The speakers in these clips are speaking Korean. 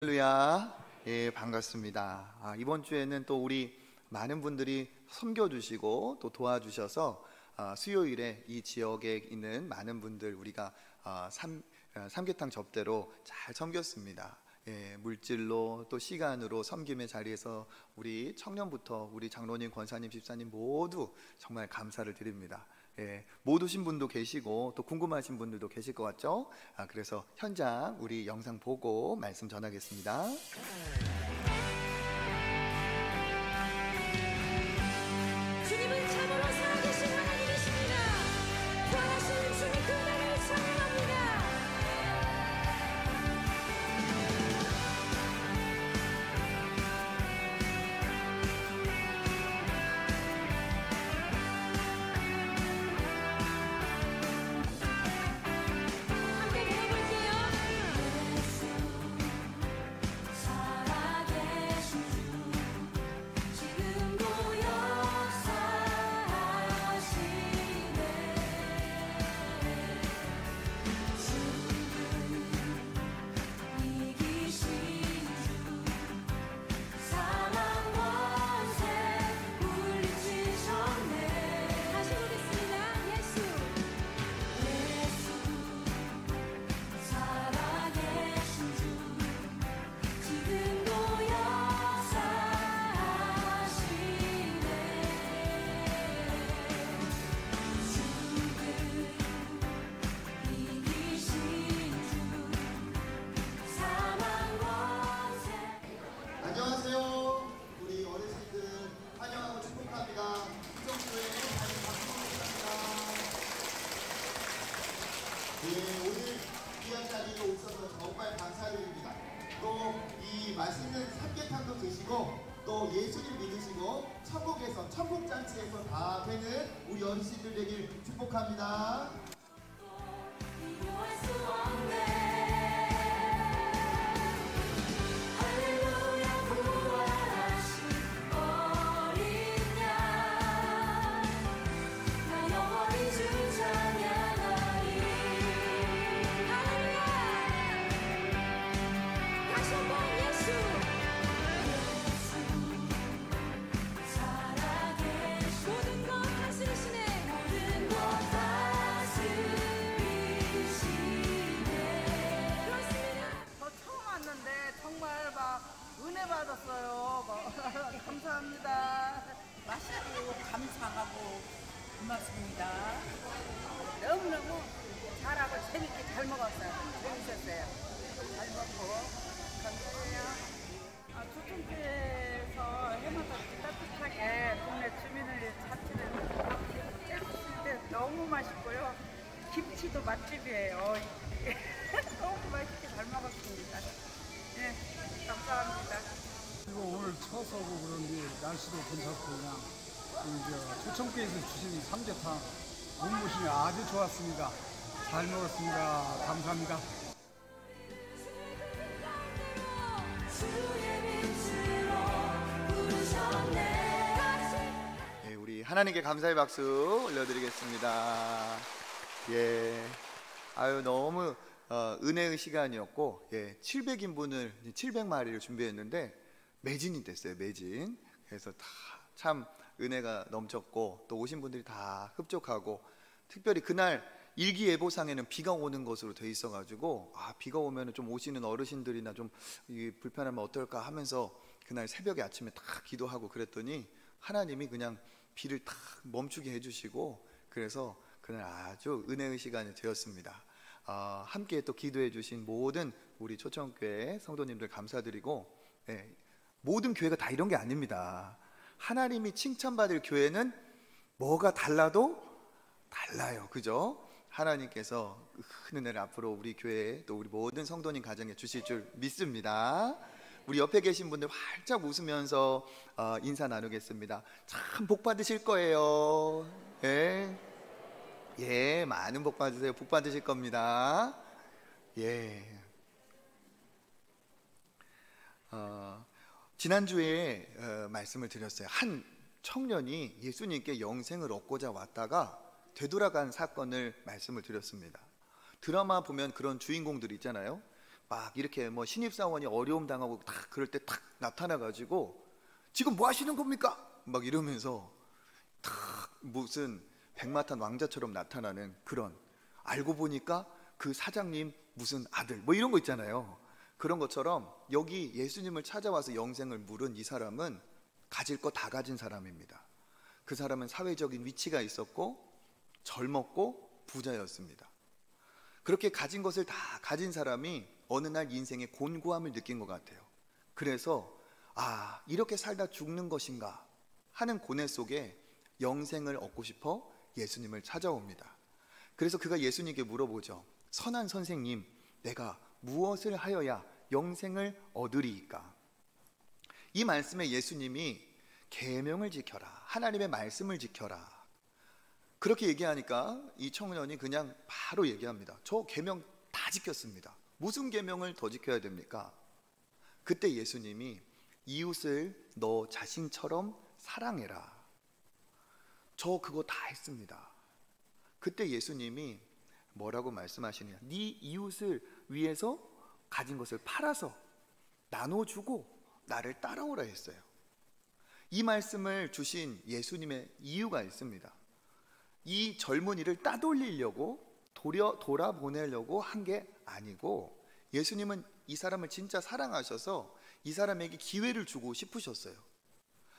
할렐루야. 예, 반갑습니다. 이번 주에는 또 우리 많은 분들이 섬겨주시고 또 도와주셔서 수요일에 이 지역에 있는 많은 분들 우리가 삼계탕 접대로 잘 섬겼습니다. 예, 물질로 또 시간으로 섬김의 자리에서 우리 청년부터 우리 장로님, 권사님, 집사님 모두 정말 감사를 드립니다. 예, 못 오신 분도 계시고 또 궁금하신 분들도 계실 것 같죠? 그래서 현장 우리 영상 보고 말씀 전하겠습니다. 주님은 참으로 살아계신 하나님이십니다. 부활하신 주님 그 날을 찬양합니다. 안녕하세요. 우리 어르신들 환영하고 축복합니다. 이정도의 네, 오늘 귀한 자리에 오셔서 정말 감사드립니다. 또 이 맛있는 삼계탕도 드시고 또 예수를 믿으시고 천국에서 천국잔치에서 다 되는 우리 어르신들 되길 축복합니다. 비교할 수 없네. 할렐루야 부활하신 어린 양 나 영원히 주 찬양하리. 할렐루야 다시 한번 예수 살아계신 모든 것 다스리시네. 모든 것 다스리시네. 그렇습니다. 저 처음 왔는데 정말 막 은혜 받았어요. 감사합니다. 맛있고 감사하고 고맙습니다. 너무너무 잘하고 재밌게 잘 먹었어요. 재밌었어요. 잘 먹고 감사해요. 초청교회에서 해마다 따뜻하게 동네 주민을 자치를 해주실 때 너무 맛있고요. 김치도 맛집이에요. 너무 맛있게 잘 먹었습니다. 네, 감사합니다. 그리고 오늘 쳐서 오고 그런지 날씨도 괜찮고 그냥 초청교에서 주신 삼계탕 몸보심이 아주 좋았습니다. 잘 먹었습니다. 감사합니다. 주의 빛으로 부르셨네. 예, 우리 하나님께 감사의 박수 올려드리겠습니다. 예, 아유 너무 은혜의 시간이었고, 예, 700인분을 700마리를 준비했는데 매진이 됐어요. 매진. 그래서 다 참 은혜가 넘쳤고 또 오신 분들이 다 흡족하고, 특별히 그날 일기예보상에는 비가 오는 것으로 돼 있어가지고 비가 오면 좀 오시는 어르신들이나 좀 불편하면 어떨까 하면서 그날 새벽에 아침에 딱 기도하고 그랬더니 하나님이 그냥 비를 딱 멈추게 해주시고, 그래서 그날 아주 은혜의 시간이 되었습니다. 함께 또 기도해 주신 모든 우리 초청교회 성도님들 감사드리고, 네, 모든 교회가 다 이런 게 아닙니다. 하나님이 칭찬받을 교회는 뭐가 달라도 달라요. 그죠? 하나님께서 큰 은혜를 앞으로 우리 교회에 또 우리 모든 성도님 가정에 주실 줄 믿습니다. 우리 옆에 계신 분들 활짝 웃으면서 인사 나누겠습니다. 참 복 받으실 거예요. 예, 예, 많은 복 받으세요. 복 받으실 겁니다. 예. 지난주에 말씀을 드렸어요. 한 청년이 예수님께 영생을 얻고자 왔다가 되돌아간 사건을 말씀을 드렸습니다. 드라마 보면 그런 주인공들 있잖아요. 막 이렇게 뭐 신입사원이 어려움 당하고 딱 그럴 때 탁 나타나가지고 지금 뭐 하시는 겁니까? 막 이러면서 탁 무슨 백마탄 왕자처럼 나타나는 그런, 알고 보니까 그 사장님 무슨 아들 뭐 이런 거 있잖아요. 그런 것처럼 여기 예수님을 찾아와서 영생을 물은 이 사람은 가질 거 다 가진 사람입니다. 그 사람은 사회적인 위치가 있었고 젊었고 부자였습니다. 그렇게 가진 것을 다 가진 사람이 어느 날 인생의 곤고함을 느낀 것 같아요. 그래서 이렇게 살다 죽는 것인가 하는 고뇌 속에 영생을 얻고 싶어 예수님을 찾아옵니다. 그래서 그가 예수님께 물어보죠. 선한 선생님, 내가 무엇을 하여야 영생을 얻으리이까? 이 말씀에 예수님이 계명을 지켜라, 하나님의 말씀을 지켜라, 그렇게 얘기하니까 이 청년이 그냥 바로 얘기합니다. 저 계명 다 지켰습니다. 무슨 계명을 더 지켜야 됩니까? 그때 예수님이 이웃을 너 자신처럼 사랑해라, 저 그거 다 했습니다. 그때 예수님이 뭐라고 말씀하시냐, 네 이웃을 위해서 가진 것을 팔아서 나눠주고 나를 따라오라 했어요. 이 말씀을 주신 예수님의 이유가 있습니다. 이 젊은이를 따돌리려고 돌아보내려고 한 게 아니고, 예수님은 이 사람을 진짜 사랑하셔서 이 사람에게 기회를 주고 싶으셨어요.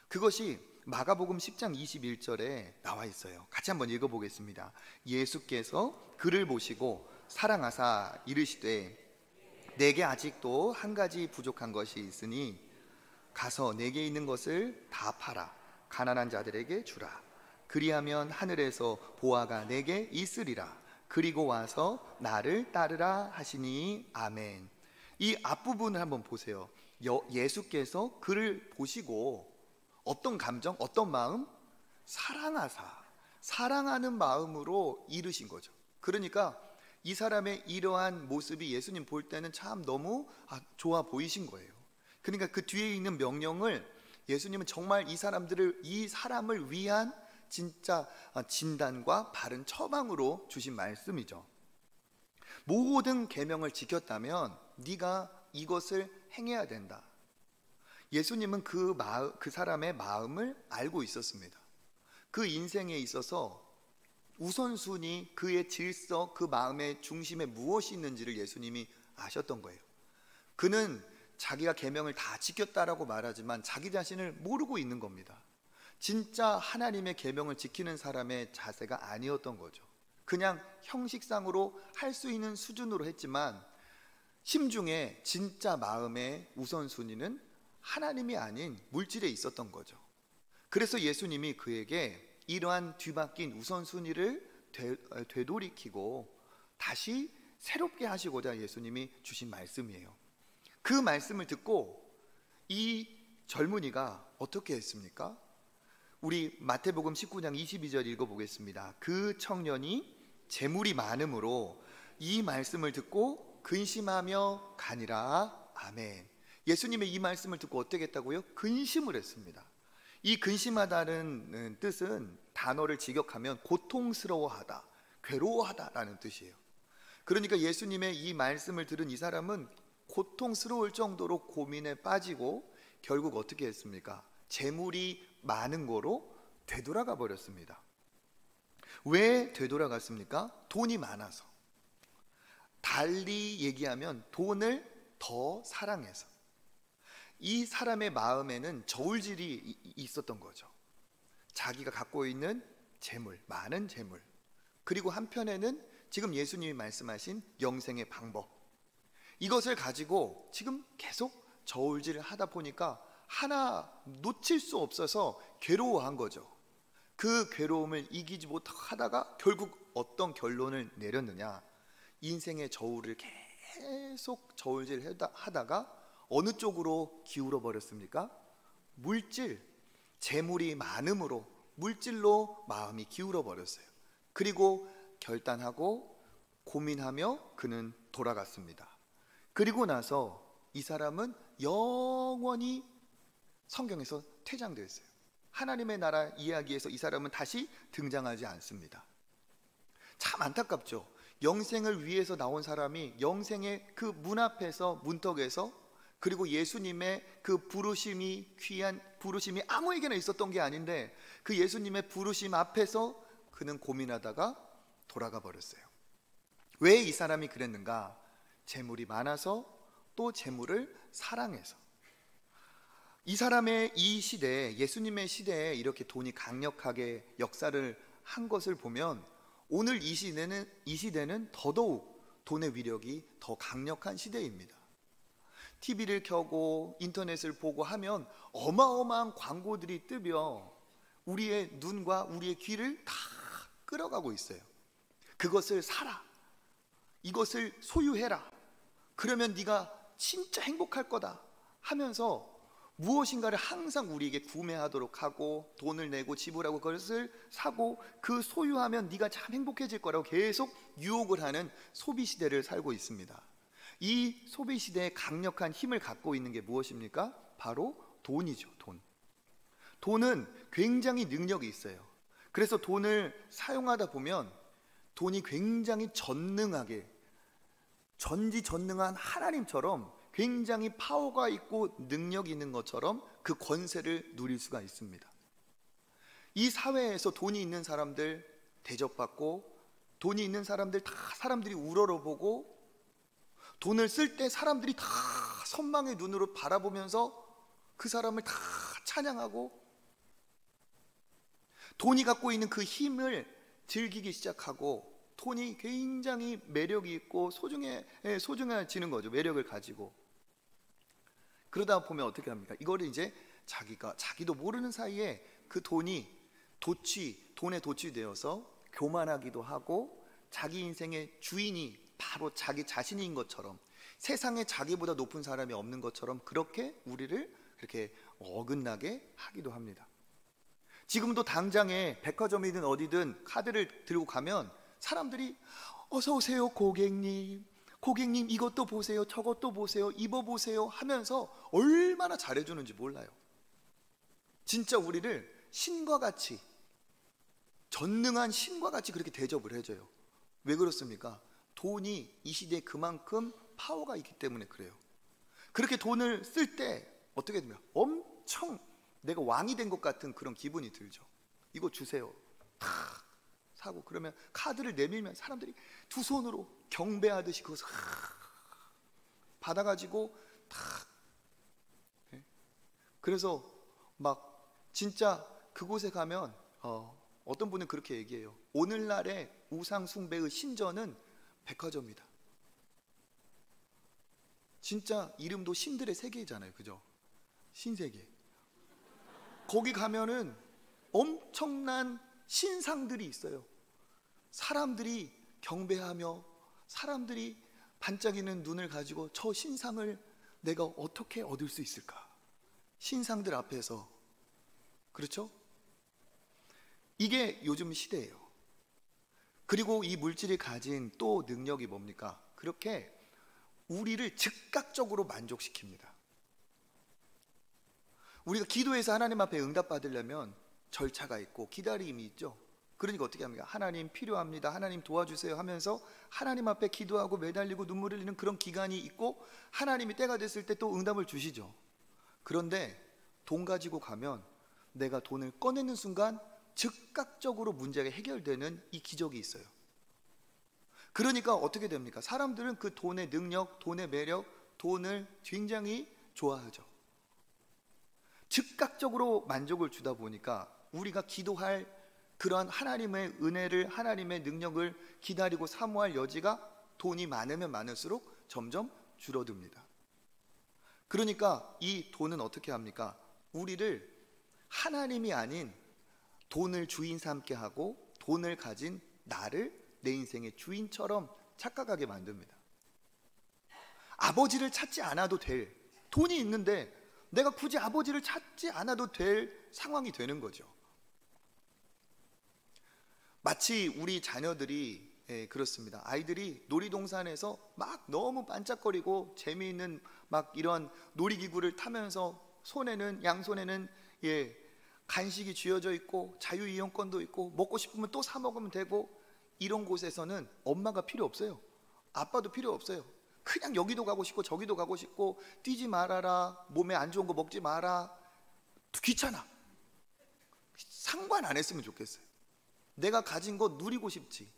그것이 마가복음 10장 21절에 나와 있어요. 같이 한번 읽어보겠습니다. 예수께서 그를 보시고 사랑하사 이르시되 내게 아직도 한 가지 부족한 것이 있으니 가서 내게 있는 것을 다 팔아 가난한 자들에게 주라. 그리하면 하늘에서 보화가 내게 있으리라. 그리고 와서 나를 따르라 하시니 아멘. 이 앞부분을 한번 보세요. 예수께서 그를 보시고 어떤 감정, 어떤 마음? 사랑하사, 사랑하는 마음으로 이르신 거죠. 그러니까 이 사람의 이러한 모습이 예수님 볼 때는 참 너무 좋아 보이신 거예요. 그러니까 그 뒤에 있는 명령을 예수님은 정말 이 사람을 위한 진짜 진단과 바른 처방으로 주신 말씀이죠. 모든 계명을 지켰다면 네가 이것을 행해야 된다. 예수님은 그 사람의 마음을 알고 있었습니다. 그 인생에 있어서 우선순위, 그의 질서, 그 마음의 중심에 무엇이 있는지를 예수님이 아셨던 거예요. 그는 자기가 계명을 다 지켰다라고 말하지만 자기 자신을 모르고 있는 겁니다. 진짜 하나님의 계명을 지키는 사람의 자세가 아니었던 거죠. 그냥 형식상으로 할 수 있는 수준으로 했지만 심중에 진짜 마음의 우선순위는 하나님이 아닌 물질에 있었던 거죠. 그래서 예수님이 그에게 이러한 뒤바뀐 우선순위를 되돌이키고 다시 새롭게 하시고자 예수님이 주신 말씀이에요. 그 말씀을 듣고 이 젊은이가 어떻게 했습니까? 우리 마태복음 19장 22절 읽어보겠습니다. 그 청년이 재물이 많음으로 이 말씀을 듣고 근심하며 가니라. 아멘. 예수님의 이 말씀을 듣고 어떻게 했다고요? 근심을 했습니다. 이 근심하다는 뜻은 단어를 직역하면 고통스러워하다, 괴로워하다라는 뜻이에요. 그러니까 예수님의 이 말씀을 들은 이 사람은 고통스러울 정도로 고민에 빠지고 결국 어떻게 했습니까? 재물이 많은 거로 되돌아가 버렸습니다. 왜 되돌아갔습니까? 돈이 많아서. 달리 얘기하면 돈을 더 사랑해서. 이 사람의 마음에는 저울질이 있었던 거죠. 자기가 갖고 있는 재물, 많은 재물, 그리고 한편에는 지금 예수님이 말씀하신 영생의 방법, 이것을 가지고 지금 계속 저울질을 하다 보니까 하나 놓칠 수 없어서 괴로워한 거죠. 그 괴로움을 이기지 못하다가 결국 어떤 결론을 내렸느냐, 인생의 저울을 계속 저울질 하다가 어느 쪽으로 기울어 버렸습니까? 물질, 재물이 많음으로 물질로 마음이 기울어 버렸어요. 그리고 결단하고 고민하며 그는 돌아갔습니다. 그리고 나서 이 사람은 영원히 성경에서 퇴장됐어요. 하나님의 나라 이야기에서 이 사람은 다시 등장하지 않습니다. 참 안타깝죠. 영생을 위해서 나온 사람이 영생의 그 문 앞에서, 문턱에서, 그리고 예수님의 그 부르심이, 귀한 부르심이 아무에게나 있었던 게 아닌데 그 예수님의 부르심 앞에서 그는 고민하다가 돌아가 버렸어요. 왜 이 사람이 그랬는가? 재물이 많아서, 또 재물을 사랑해서. 이 사람의 이 시대에, 예수님의 시대에 이렇게 돈이 강력하게 역사를 한 것을 보면 오늘 이 시대는 더더욱 돈의 위력이 더 강력한 시대입니다. TV를 켜고 인터넷을 보고 하면 어마어마한 광고들이 뜨며 우리의 눈과 우리의 귀를 다 끌어가고 있어요. 그것을 사라, 이것을 소유해라, 그러면 네가 진짜 행복할 거다 하면서 무엇인가를 항상 우리에게 구매하도록 하고, 돈을 내고 지불하고 그것을 사고, 그 소유하면 네가 참 행복해질 거라고 계속 유혹을 하는 소비 시대를 살고 있습니다. 이 소비 시대에 강력한 힘을 갖고 있는 게 무엇입니까? 바로 돈이죠. 돈은 굉장히 능력이 있어요. 그래서 돈을 사용하다 보면 돈이 굉장히 전능하게, 전지전능한 하나님처럼 굉장히 파워가 있고 능력이 있는 것처럼 그 권세를 누릴 수가 있습니다. 이 사회에서 돈이 있는 사람들 대접받고, 돈이 있는 사람들 다 사람들이 우러러보고, 돈을 쓸 때 사람들이 다 선망의 눈으로 바라보면서 그 사람을 다 찬양하고, 돈이 갖고 있는 그 힘을 즐기기 시작하고, 돈이 굉장히 매력이 있고 소중해지는 거죠. 매력을 가지고. 그러다 보면 어떻게 합니까? 이거를 이제 자기도 모르는 사이에 그 돈에 도취되어서 교만하기도 하고, 자기 인생의 주인이 바로 자기 자신인 것처럼, 세상에 자기보다 높은 사람이 없는 것처럼 그렇게 우리를 그렇게 어긋나게 하기도 합니다. 지금도 당장에 백화점이든 어디든 카드를 들고 가면 사람들이 어서 오세요 고객님, 고객님 이것도 보세요, 저것도 보세요, 입어보세요 하면서 얼마나 잘해주는지 몰라요. 진짜 우리를 신과 같이, 전능한 신과 같이 그렇게 대접을 해줘요. 왜 그렇습니까? 돈이 이 시대에 그만큼 파워가 있기 때문에 그래요. 그렇게 돈을 쓸 때 어떻게 되면 엄청 내가 왕이 된 것 같은 그런 기분이 들죠. 이거 주세요, 탁 사고, 그러면 카드를 내밀면 사람들이 두 손으로 경배하듯이 그것을 받아가지고 탁. 그래서 막 진짜 그곳에 가면 어떤 분은 그렇게 얘기해요. 오늘날의 우상 숭배의 신전은 백화점이다. 진짜 이름도 신들의 세계잖아요, 그죠? 신세계. 거기 가면은 엄청난 신상들이 있어요. 사람들이 경배하며, 사람들이 반짝이는 눈을 가지고 저 신상을 내가 어떻게 얻을 수 있을까? 신상들 앞에서. 그렇죠? 이게 요즘 시대예요. 그리고 이 물질이 가진 또 능력이 뭡니까? 그렇게 우리를 즉각적으로 만족시킵니다. 우리가 기도해서 하나님 앞에 응답받으려면 절차가 있고 기다림이 있죠. 그러니까 어떻게 합니까? 하나님 필요합니다, 하나님 도와주세요 하면서 하나님 앞에 기도하고 매달리고 눈물을 흘리는 그런 기간이 있고, 하나님이 때가 됐을 때 또 응답을 주시죠. 그런데 돈 가지고 가면 내가 돈을 꺼내는 순간 즉각적으로 문제가 해결되는 이 기적이 있어요. 그러니까 어떻게 됩니까? 사람들은 그 돈의 능력, 돈의 매력, 돈을 굉장히 좋아하죠. 즉각적으로 만족을 주다 보니까 우리가 기도할 그러한 하나님의 은혜를, 하나님의 능력을 기다리고 사모할 여지가 돈이 많으면 많을수록 점점 줄어듭니다. 그러니까 이 돈은 어떻게 합니까? 우리를 하나님이 아닌 돈을 주인 삼게 하고, 돈을 가진 나를 내 인생의 주인처럼 착각하게 만듭니다. 아버지를 찾지 않아도 될, 돈이 있는데 내가 굳이 아버지를 찾지 않아도 될 상황이 되는 거죠. 마치 우리 자녀들이 그렇습니다. 아이들이 놀이동산에서 막 너무 반짝거리고 재미있는 막 이런 놀이기구를 타면서 양손에는 간식이 쥐어져 있고 자유이용권도 있고 먹고 싶으면 또 사 먹으면 되고, 이런 곳에서는 엄마가 필요 없어요. 아빠도 필요 없어요. 그냥 여기도 가고 싶고 저기도 가고 싶고, 뛰지 말아라, 몸에 안 좋은 거 먹지 마라, 귀찮아. 상관 안 했으면 좋겠어요. 내가 가진 거 누리고 싶지.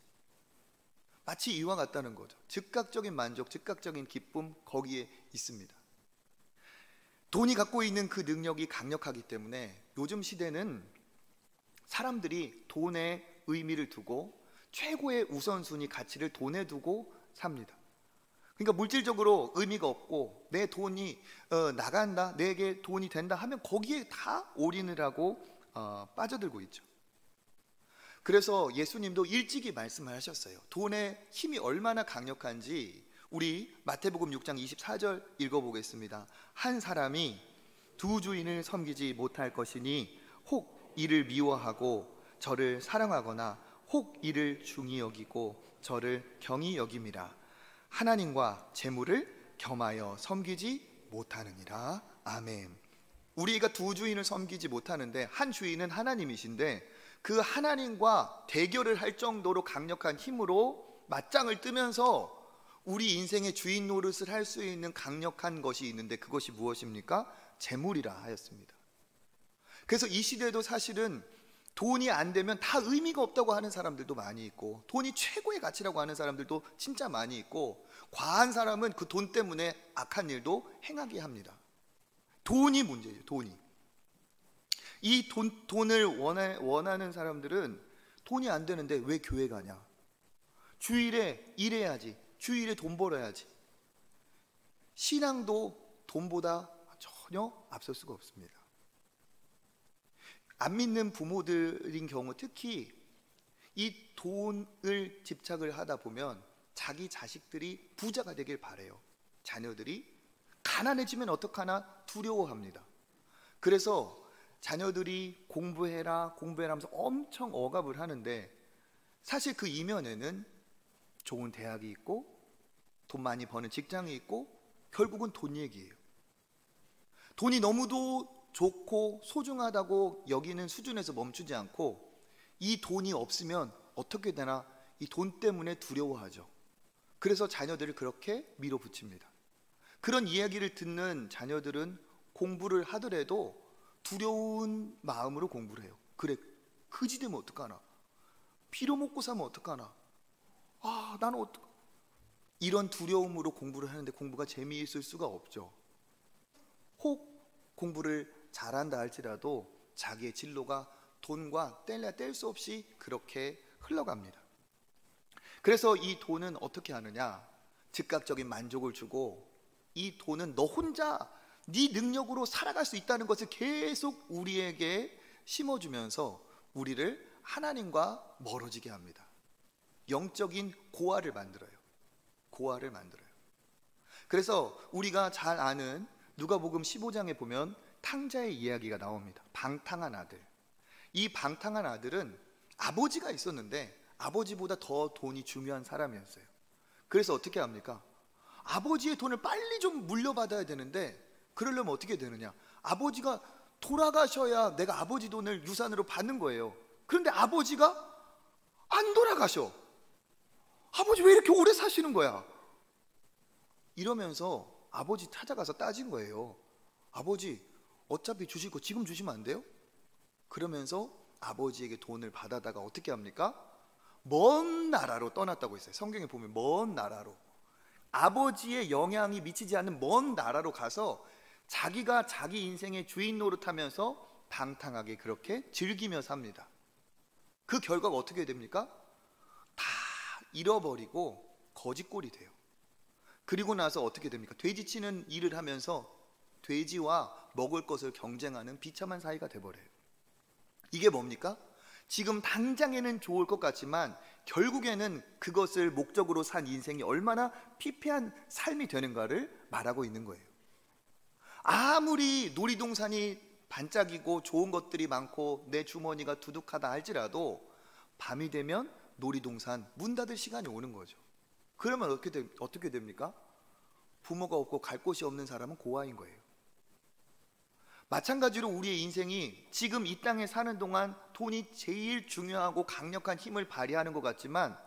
마치 이와 같다는 거죠. 즉각적인 만족, 즉각적인 기쁨, 거기에 있습니다. 돈이 갖고 있는 그 능력이 강력하기 때문에 요즘 시대는 사람들이 돈에 의미를 두고 최고의 우선순위 가치를 돈에 두고 삽니다. 그러니까 물질적으로 의미가 없고 내 돈이 나간다, 내게 돈이 된다 하면 거기에 다 올인을 하고 빠져들고 있죠. 그래서 예수님도 일찍이 말씀하셨어요. 돈의 힘이 얼마나 강력한지 우리 마태복음 6장 24절 읽어보겠습니다. 한 사람이 두 주인을 섬기지 못할 것이니 혹 이를 미워하고 저를 사랑하거나 혹 이를 중히 여기고 저를 경히 여김이라. 하나님과 재물을 겸하여 섬기지 못하느니라. 아멘. 우리가 두 주인을 섬기지 못하는데 한 주인은 하나님이신데 그 하나님과 대결을 할 정도로 강력한 힘으로 맞짱을 뜨면서 우리 인생의 주인 노릇을 할 수 있는 강력한 것이 있는데 그것이 무엇입니까? 재물이라 하였습니다. 그래서 이 시대도 사실은 돈이 안 되면 다 의미가 없다고 하는 사람들도 많이 있고, 돈이 최고의 가치라고 하는 사람들도 진짜 많이 있고, 과한 사람은 그 돈 때문에 악한 일도 행하게 합니다. 돈이 문제예요. 돈이. 이 돈을 원하는 사람들은 돈이 안 되는데 왜 교회 가냐? 주일에 일해야지, 주일에 돈 벌어야지. 신앙도 돈보다 전혀 앞설 수가 없습니다. 안 믿는 부모들인 경우 특히 이 돈을 집착을 하다 보면 자기 자식들이 부자가 되길 바래요. 자녀들이 가난해지면 어떡하나 두려워합니다. 그래서 자녀들이 공부해라 하면서 엄청 억압을 하는데, 사실 그 이면에는 좋은 대학이 있고 돈 많이 버는 직장이 있고 결국은 돈 얘기예요. 돈이 너무도 좋고 소중하다고 여기는 수준에서 멈추지 않고 이 돈이 없으면 어떻게 되나 이 돈 때문에 두려워하죠. 그래서 자녀들을 그렇게 밀어붙입니다. 그런 이야기를 듣는 자녀들은 공부를 하더라도 두려운 마음으로 공부를 해요. 그래, 그지 되면 어떡하나, 빌어먹고 사면 어떡하나, 나는 이런 두려움으로 공부를 하는데 공부가 재미있을 수가 없죠. 혹 공부를 잘한다 할지라도 자기의 진로가 돈과 뗄 수 없이 그렇게 흘러갑니다. 그래서 이 돈은 어떻게 하느냐? 즉각적인 만족을 주고 이 돈은 너 혼자 네 능력으로 살아갈 수 있다는 것을 계속 우리에게 심어주면서 우리를 하나님과 멀어지게 합니다. 영적인 고아를 만들어요. 고아를 만들어요. 그래서 우리가 잘 아는 누가복음 15장에 보면 탕자의 이야기가 나옵니다. 방탕한 아들. 이 방탕한 아들은 아버지가 있었는데 아버지보다 더 돈이 중요한 사람이었어요. 그래서 어떻게 합니까? 아버지의 돈을 빨리 좀 물려받아야 되는데 그러려면 어떻게 되느냐? 아버지가 돌아가셔야 내가 아버지 돈을 유산으로 받는 거예요. 그런데 아버지가 안 돌아가셔. 아버지 왜 이렇게 오래 사시는 거야? 이러면서 아버지 찾아가서 따진 거예요. 아버지 어차피 주실 거 지금 주시면 안 돼요? 그러면서 아버지에게 돈을 받아다가 어떻게 합니까? 먼 나라로 떠났다고 했어요. 성경에 보면 먼 나라로, 아버지의 영향이 미치지 않는 먼 나라로 가서 자기가 자기 인생의 주인 노릇하면서 방탕하게 그렇게 즐기며 삽니다. 그 결과가 어떻게 됩니까? 다 잃어버리고 거지꼴이 돼요. 그리고 나서 어떻게 됩니까? 돼지치는 일을 하면서 돼지와 먹을 것을 경쟁하는 비참한 사이가 돼버려요. 이게 뭡니까? 지금 당장에는 좋을 것 같지만 결국에는 그것을 목적으로 산 인생이 얼마나 피폐한 삶이 되는가를 말하고 있는 거예요. 아무리 놀이동산이 반짝이고 좋은 것들이 많고 내 주머니가 두둑하다 할지라도 밤이 되면 놀이동산 문 닫을 시간이 오는 거죠. 그러면 어떻게 됩니까? 부모가 없고 갈 곳이 없는 사람은 고아인 거예요. 마찬가지로 우리의 인생이 지금 이 땅에 사는 동안 돈이 제일 중요하고 강력한 힘을 발휘하는 것 같지만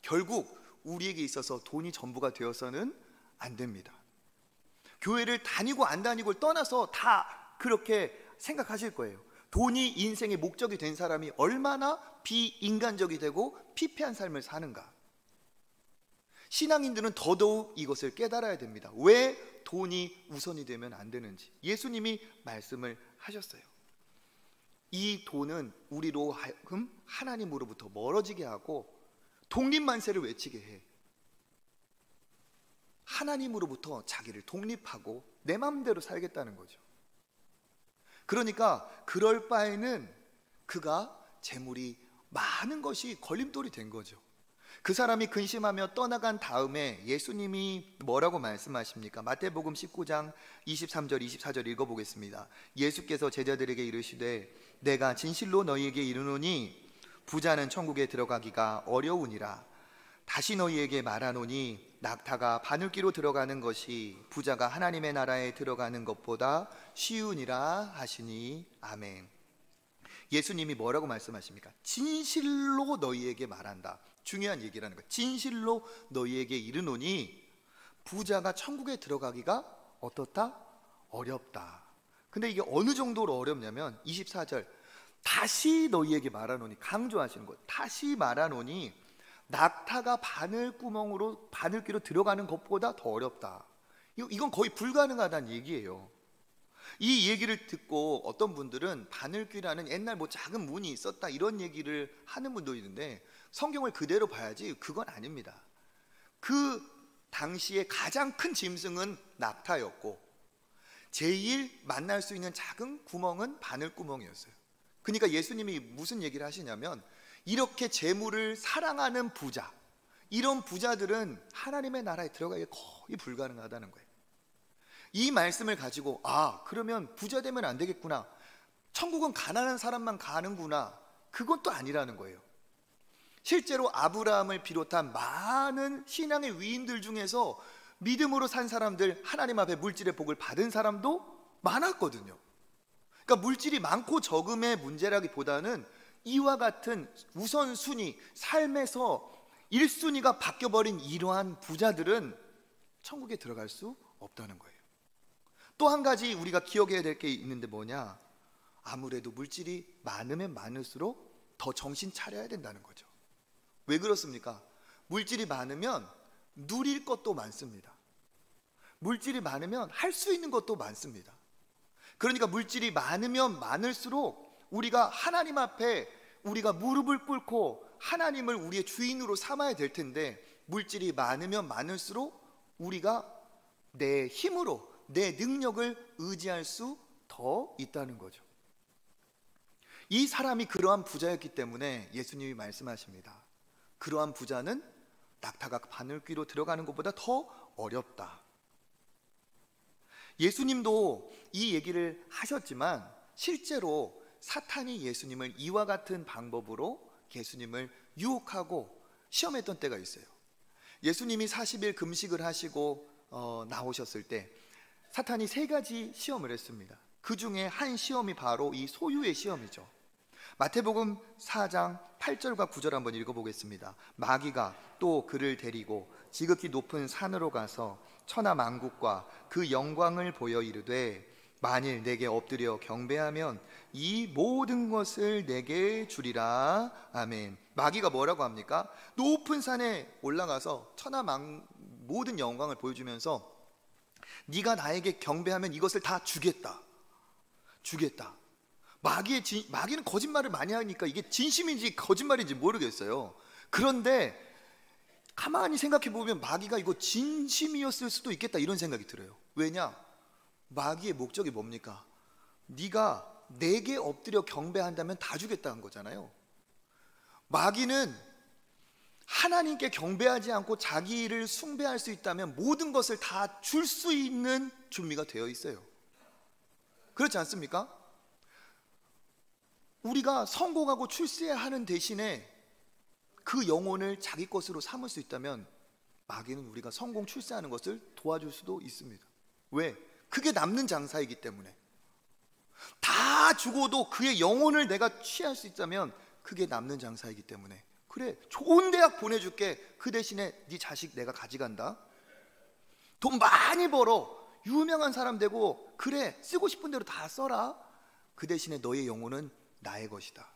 결국 우리에게 있어서 돈이 전부가 되어서는 안 됩니다. 교회를 다니고 안 다니고를 떠나서 다 그렇게 생각하실 거예요. 돈이 인생의 목적이 된 사람이 얼마나 비인간적이 되고 피폐한 삶을 사는가. 신앙인들은 더더욱 이것을 깨달아야 됩니다. 왜 돈이 우선이 되면 안 되는지 예수님이 말씀을 하셨어요. 이 돈은 우리로 하여금 하나님으로부터 멀어지게 하고 독립만세를 외치게 해. 하나님으로부터 자기를 독립하고 내 마음대로 살겠다는 거죠. 그러니까 그럴 바에는 그가 재물이 많은 것이 걸림돌이 된 거죠. 그 사람이 근심하며 떠나간 다음에 예수님이 뭐라고 말씀하십니까? 마태복음 19장 23절 24절 읽어보겠습니다. 예수께서 제자들에게 이르시되 내가 진실로 너희에게 이르노니 부자는 천국에 들어가기가 어려우니라. 다시 너희에게 말하노니 낙타가 바늘귀로 들어가는 것이 부자가 하나님의 나라에 들어가는 것보다 쉬우니라 하시니 아멘. 예수님이 뭐라고 말씀하십니까? 진실로 너희에게 말한다. 중요한 얘기라는 거예요. 진실로 너희에게 이르노니 부자가 천국에 들어가기가 어떻다? 어렵다. 근데 이게 어느 정도로 어렵냐면 24절 다시 너희에게 말하노니, 강조하시는 거예요. 다시 말하노니 낙타가 바늘귀로 들어가는 것보다 더 어렵다. 이건 거의 불가능하다는 얘기예요. 이 얘기를 듣고 어떤 분들은 바늘귀라는 옛날 뭐 작은 문이 있었다 이런 얘기를 하는 분도 있는데 성경을 그대로 봐야지 그건 아닙니다. 그 당시에 가장 큰 짐승은 낙타였고 제일 만날 수 있는 작은 구멍은 바늘구멍이었어요. 그러니까 예수님이 무슨 얘기를 하시냐면 이렇게 재물을 사랑하는 부자, 이런 부자들은 하나님의 나라에 들어가기가 거의 불가능하다는 거예요. 이 말씀을 가지고 그러면 부자 되면 안 되겠구나, 천국은 가난한 사람만 가는구나, 그건 또 아니라는 거예요. 실제로 아브라함을 비롯한 많은 신앙의 위인들 중에서 믿음으로 산 사람들, 하나님 앞에 물질의 복을 받은 사람도 많았거든요. 그러니까 물질이 많고 적음의 문제라기보다는 이와 같은 우선순위, 삶에서 1순위가 바뀌어버린 이러한 부자들은 천국에 들어갈 수 없다는 거예요. 또 한 가지 우리가 기억해야 될 게 있는데 뭐냐, 아무래도 물질이 많으면 많을수록 더 정신 차려야 된다는 거죠. 왜 그렇습니까? 물질이 많으면 누릴 것도 많습니다. 물질이 많으면 할 수 있는 것도 많습니다. 그러니까 물질이 많으면 많을수록 우리가 하나님 앞에 우리가 무릎을 꿇고 하나님을 우리의 주인으로 삼아야 될 텐데, 물질이 많으면 많을수록 우리가 내 힘으로 내 능력을 의지할 수 더 있다는 거죠. 이 사람이 그러한 부자였기 때문에 예수님이 말씀하십니다. 그러한 부자는 낙타가 바늘귀로 들어가는 것보다 더 어렵다. 예수님도 이 얘기를 하셨지만 실제로 사탄이 예수님을 이와 같은 방법으로 예수님을 유혹하고 시험했던 때가 있어요. 예수님이 40일 금식을 하시고 나오셨을 때 사탄이 3가지 시험을 했습니다. 그 중에 한 시험이 바로 이 소유의 시험이죠. 마태복음 4장 8절과 9절 한번 읽어보겠습니다. 마귀가 또 그를 데리고 지극히 높은 산으로 가서 천하 만국과 그 영광을 보여 이르되 만일 내게 엎드려 경배하면 이 모든 것을 내게 주리라. 아멘. 마귀가 뭐라고 합니까? 높은 산에 올라가서 모든 영광을 보여주면서 네가 나에게 경배하면 이것을 다 주겠다. 마귀는 거짓말을 많이 하니까 이게 진심인지 거짓말인지 모르겠어요. 그런데 가만히 생각해 보면 마귀가 이거 진심이었을 수도 있겠다 이런 생각이 들어요. 왜냐? 마귀의 목적이 뭡니까? 네가 내게 엎드려 경배한다면 다 주겠다는 거잖아요. 마귀는 하나님께 경배하지 않고 자기를 숭배할 수 있다면 모든 것을 다 줄 수 있는 준비가 되어 있어요. 그렇지 않습니까? 우리가 성공하고 출세하는 대신에 그 영혼을 자기 것으로 삼을 수 있다면 마귀는 우리가 성공 출세하는 것을 도와줄 수도 있습니다. 왜? 그게 남는 장사이기 때문에. 다 주고도 그의 영혼을 내가 취할 수 있다면 그게 남는 장사이기 때문에 그래, 좋은 대학 보내줄게. 그 대신에 네 자식 내가 가져간다. 돈 많이 벌어. 유명한 사람 되고, 그래, 쓰고 싶은 대로 다 써라. 그 대신에 너의 영혼은 나의 것이다.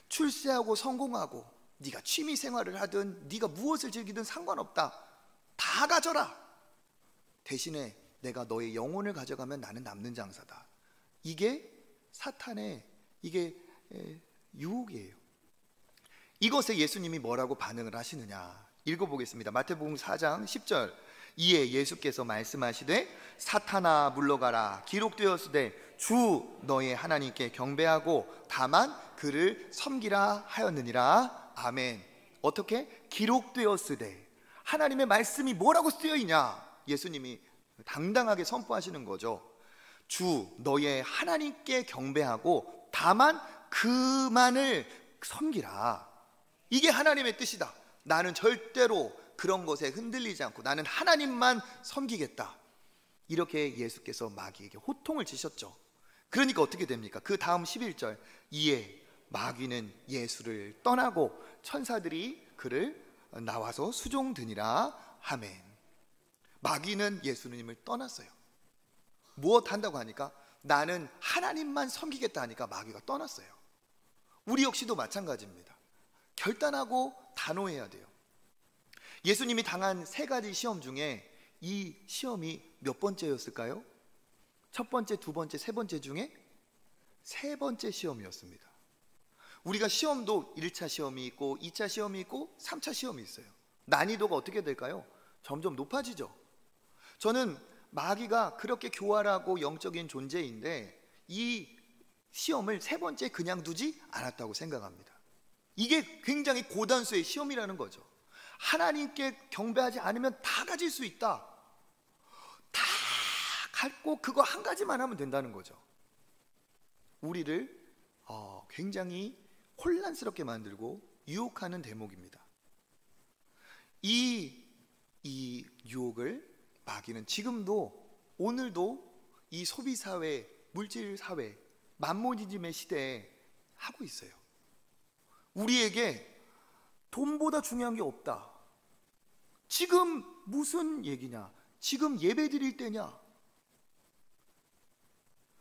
출세하고 성공하고 네가 취미 생활을 하든 네가 무엇을 즐기든 상관없다. 다 가져라. 대신에 내가 너의 영혼을 가져가면 나는 남는 장사다. 이게 사탄의 유혹이에요. 이것에 예수님이 뭐라고 반응을 하시느냐 읽어보겠습니다. 마태복음 4장 10절. 이에 예수께서 말씀하시되 사탄아 물러가라. 기록되었으되 주 너의 하나님께 경배하고 다만 그를 섬기라 하였느니라. 아멘. 어떻게? 기록되었으되. 하나님의 말씀이 뭐라고 쓰여 있냐? 예수님이 당당하게 선포하시는 거죠. 주 너의 하나님께 경배하고 다만 그만을 섬기라. 이게 하나님의 뜻이다. 나는 절대로 그런 것에 흔들리지 않고 나는 하나님만 섬기겠다. 이렇게 예수께서 마귀에게 호통을 치셨죠. 그러니까 어떻게 됩니까? 그 다음 11절. 이에 마귀는 예수를 떠나고 천사들이 그를 나와서 수종드니라. 아멘. 마귀는 예수님을 떠났어요. 무엇 한다고 하니까 나는 하나님만 섬기겠다 하니까 마귀가 떠났어요. 우리 역시도 마찬가지입니다. 결단하고 단호해야 돼요. 예수님이 당한 3가지 시험 중에 이 시험이 몇 번째였을까요? 첫 번째, 두 번째, 세 번째 중에 3번째 시험이었습니다. 우리가 시험도 1차 시험이 있고 2차 시험이 있고 3차 시험이 있어요. 난이도가 어떻게 될까요? 점점 높아지죠. 저는 마귀가 그렇게 교활하고 영적인 존재인데 이 시험을 3번째 그냥 두지 않았다고 생각합니다. 이게 굉장히 고단수의 시험이라는 거죠. 하나님께 경배하지 않으면 다 가질 수 있다. 다 갖고 그거 한 가지만 하면 된다는 거죠. 우리를 굉장히 혼란스럽게 만들고 유혹하는 대목입니다. 이 유혹을 마귀는 지금도 오늘도 이 소비사회, 물질사회, 만모니즘의 시대에 하고 있어요. 우리에게 돈보다 중요한 게 없다. 지금 무슨 얘기냐? 지금 예배 드릴 때냐?